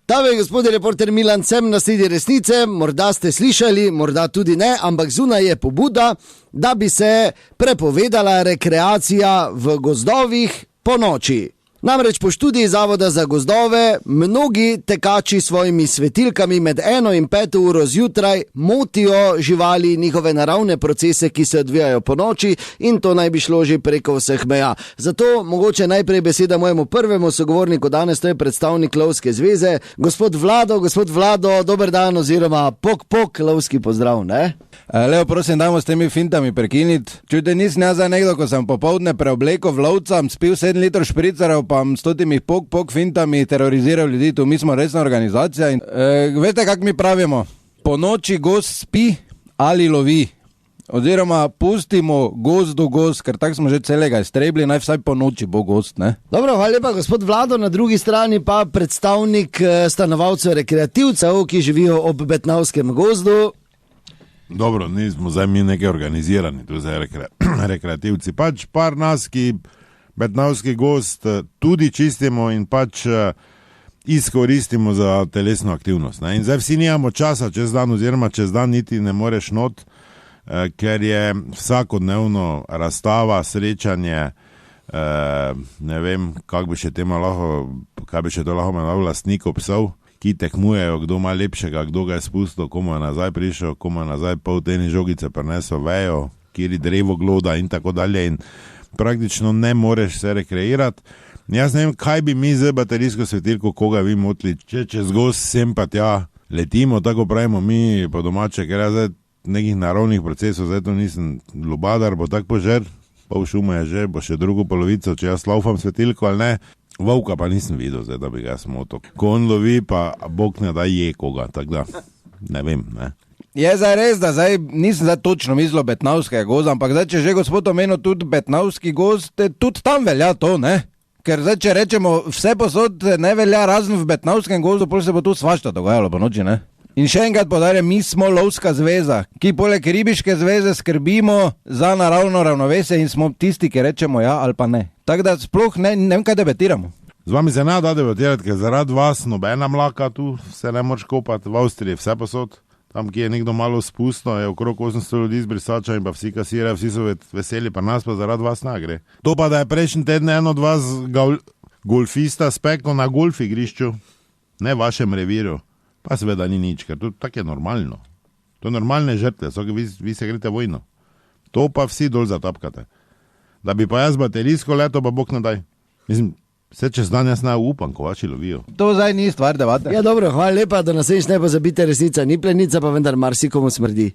Tave, gospodje reporter Milan, sem na sledi resnice, morda ste slišali, morda tudi ne, ampak zunaj je pobuda, da bi se prepovedala rekreacija v gozdovih po noči. Namreč po študiji Zavoda za gozdove mnogi tekači s svojimi svetilkami med 1 in 5 uro zjutraj motijo živali, njihove naravne procese, ki se odvijajo po noči, in to naj bi šlo že preko vseh meja. Zato mogoče najprej beseda mojemu prvemu sogovorniku danes, to je predstavnik Lovske zveze, gospod Vlado, dober dan oziroma pok, lovski pozdrav, ne? Leo, prosim, dajmo s temi fintami prekiniti. Čujte, nisem jaz za nekdo, ko sem popoldne preobleko v lovca, spil 7 litrov špricarjev, pa s totimi pok fintami teroriziral ljudi, tu mi smo resna organizacija in veste, kak mi pravimo? Po noči gost spi ali lovi. Oziroma pustimo gozdu gost, ker tako smo že celega iztrebili, naj vsaj po noči bo gost, ne? Dobro, hvala lepa, gospod Vlado, na drugi strani pa predstavnik stanovalcev rekreativcev, ki živijo ob Betnavskem gozdu. Dobro, nismo zdaj mi nekaj organizirani, tu zdaj rekreativci. Pač par nas, ki Betnavski gozd tudi čistimo in pač izkoristimo za telesno aktivnost, ne? In zdaj vsi nimamo časa čez dan, oziroma čez dan niti ne moreš not, ker je vsakodnevno razstava, srečanje, ne vem, kaj bi še to lahko imenoval, lastnikov psov, ki tekmujejo, kdo ima lepšega, kdo ga je spustil, komu je nazaj prišel, komu je nazaj pol tenis žogice prinesel, vejo, kjer drevo gloda in tako dalje, in praktično ne moreš se rekreirati. Jaz ne vem, kaj bi mi z baterijsko svetilko, koga vi motili, če čez gozd sem pa tja letimo, tako pravimo mi po domače, ker jaz zdaj nekih naravnih procesov, zdaj to nisem lubadar, bo tak požer, pol šuma je že, bo še drugo polovico, če jaz laufam svetilko ali ne. Volka pa nisem videl, zdaj, da bi ga smotil. Ko on lovi, pa Bog ne da je koga, tako da ne vem, ne. Je zdaj res, da nisem točno mislil Betnavskega gozda, ampak zdaj, če že gospod omenil tudi Betnavski gozd, tudi tam velja to, ne? Ker zdaj, če rečemo, vse posod ne velja, razen v Betnavskem gozdu, potem se bo tu svašta dogajalo po noči, ne? In še enkrat podarjam, mi smo Lovska zveza, ki poleg ribiške zveze skrbimo za naravno ravnovesje in smo tisti, ki rečemo ja ali pa ne. Tako da sploh ne vem, kaj debatiramo. Z vami se ne da debatirati, ker zaradi vas nobena mlaka tu se ne moreš kopati, v Avstriji vse posod. Tam, ki je nekdo malo spustno, je okrog 800 ljudi z brisača in pa vsi kasirajo, vsi so veseli, pa nas pa zaradi vas ne gre. To pa, da je prejšnji teden eno od vas golfista speklo na golf igrišču, ne vašem reviru, pa seveda ni nič, ker to tako je normalno. To je normalne žrtve, so vi se greste vojno. To pa vsi dol zatapkate. Da bi pa jaz baterijsko leto, pa Bog ne daj. Mislim, vse čez dan jaz ne upam, ko vaši lovijo. To zdaj ni stvar debate. Ja, dobro, hvala lepa, da nas ne pozabite, resnica ni plenica, pa vendar marsikomu smrdi.